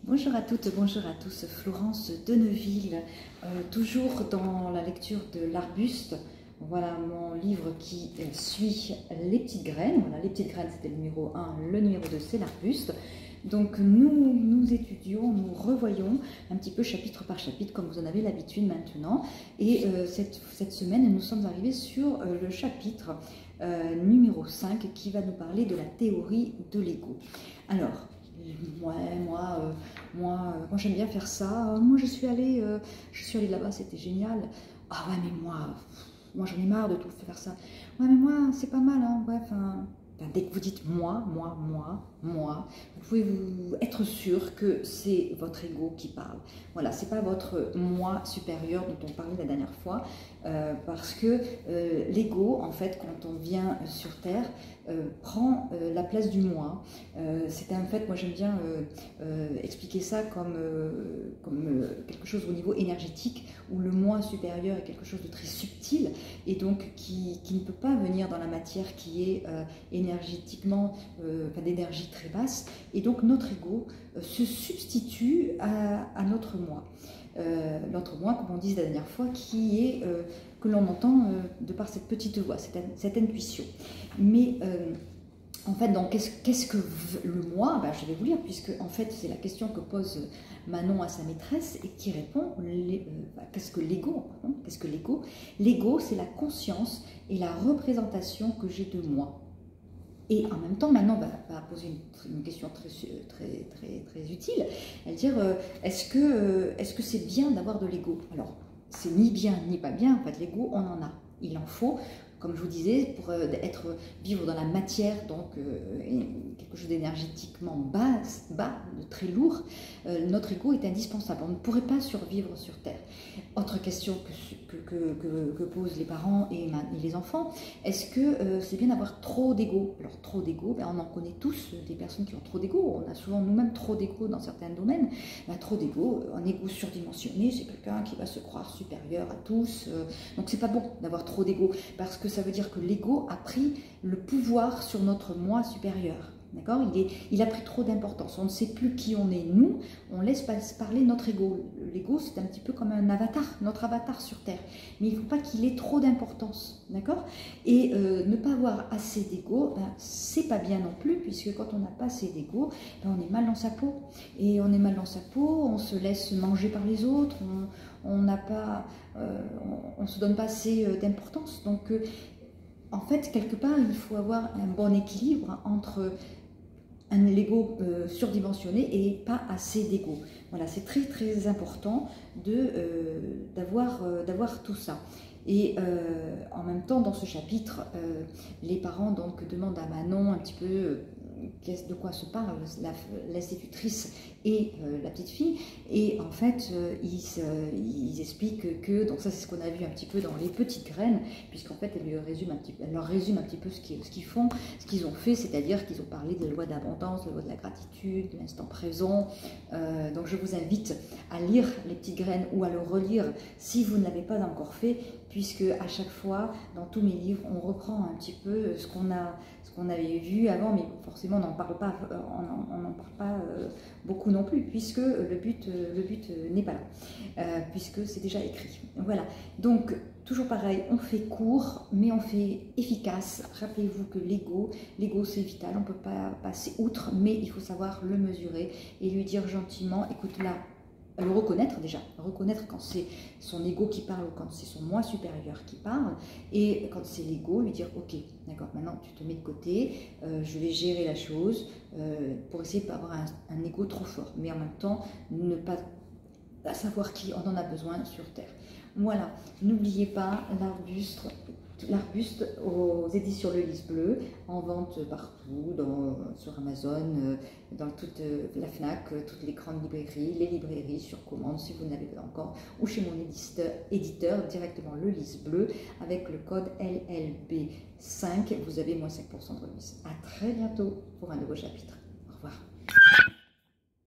Bonjour à toutes, bonjour à tous, Florence Deneville, toujours dans la lecture de l'Arbuste. Voilà mon livre qui suit les petites graines. Voilà, les petites graines c'était le numéro 1, le numéro 2 c'est l'Arbuste. Donc nous étudions, nous revoyons un petit peu chapitre par chapitre comme vous en avez l'habitude maintenant. Et cette semaine nous sommes arrivés sur le chapitre numéro 5 qui va nous parler de la théorie de l'ego. Alors, moi j'aime bien faire ça. Moi je suis allée là-bas, c'était génial. Ah ouais, mais moi j'en ai marre de tout faire ça. Ouais, mais moi c'est pas mal, hein. Ouais, enfin, dès que vous dites moi, vous pouvez vous être sûr que c'est votre ego qui parle. Voilà, c'est pas votre moi supérieur dont on parlait la dernière fois, parce que l'ego, en fait, quand on vient sur Terre, prend la place du moi. C'est en fait, moi j'aime bien expliquer ça comme quelque chose au niveau énergétique, où le moi supérieur est quelque chose de très subtil et donc qui ne peut pas venir dans la matière qui est énergétiquement, d'énergie très basse, et donc notre ego se substitue à notre moi. Notre moi, comme on disait la dernière fois, qui est que l'on entend de par cette petite voix, cette intuition. Mais en fait, donc, qu'est-ce que le moi? Ben, je vais vous lire, puisque en fait c'est la question que pose Manon à sa maîtresse et qui répond qu'est-ce que l'ego? Qu'est-ce que l'ego? L'ego, c'est la conscience et la représentation que j'ai de moi. Et en même temps, Manon va poser une question très utile. Elle va dire est-ce que c'est bien d'avoir de l'ego? Alors, c'est ni bien ni pas bien. En fait, l'ego, on en a. Il en faut. Comme je vous disais, pour vivre dans la matière, donc quelque chose d'énergétiquement bas, de très lourd, notre ego est indispensable. On ne pourrait pas survivre sur Terre. Autre question que posent les parents et les enfants, est-ce que c'est bien d'avoir trop d'ego? Alors trop d'ego, on en connaît tous des personnes qui ont trop d'ego. On a souvent nous-mêmes trop d'ego dans certains domaines. Trop d'ego, un ego surdimensionné, c'est quelqu'un qui va se croire supérieur à tous. Donc c'est pas bon d'avoir trop d'ego, parce que ça veut dire que l'ego a pris le pouvoir sur notre moi supérieur. D'accord? Il a pris trop d'importance. On ne sait plus qui on est, nous. On laisse parler notre ego. L'ego, c'est un petit peu comme un avatar, notre avatar sur Terre. Mais il ne faut pas qu'il ait trop d'importance. D'accord? Et ne pas avoir assez d'ego, c'est pas bien non plus, puisque quand on n'a pas assez d'ego, on est mal dans sa peau. Et on est mal dans sa peau, on se laisse manger par les autres, on ne se donne pas assez d'importance. Donc, en fait, quelque part, il faut avoir un bon équilibre entre un ego surdimensionné et pas assez d'ego. Voilà, c'est très important d'avoir tout ça. Et en même temps, dans ce chapitre, les parents donc demandent à Manon un petit peu de quoi se parle l'institutrice et la petite fille, et en fait ils expliquent que, donc ça c'est ce qu'on a vu un petit peu dans les petites graines, puisqu'en fait elle leur résume un petit peu ce qu'ils ont fait, c'est-à-dire qu'ils ont parlé de la loi d'abondance, de la loi de la gratitude, de l'instant présent. Donc je vous invite à lire les petites graines ou à le relire si vous ne l'avez pas encore fait, puisque à chaque fois dans tous mes livres on reprend un petit peu ce qu'on avait vu avant, mais forcément on n'en parle pas, beaucoup non plus, puisque le but n'est pas là, puisque c'est déjà écrit. Voilà, donc toujours pareil, on fait court, mais on fait efficace. Rappelez-vous que l'ego c'est vital, on ne peut pas passer outre, mais il faut savoir le mesurer et lui dire gentiment, écoute là, le reconnaître déjà, reconnaître quand c'est son ego qui parle ou quand c'est son moi supérieur qui parle, et quand c'est l'ego, lui dire ok, d'accord, maintenant tu te mets de côté, je vais gérer la chose pour essayer de ne pas avoir un ego trop fort, mais en même temps ne pas savoir qui on en a besoin sur Terre. Voilà, n'oubliez pas l'Arbuste aux éditions Le Lys Bleu, en vente partout, sur Amazon, dans toute la Fnac, toutes les grandes librairies, les librairies sur commande si vous n'avez pas encore, ou chez mon éditeur directement Le Lys Bleu, avec le code LLB5, vous avez moins 5% de remise. À très bientôt pour un nouveau chapitre. Au revoir.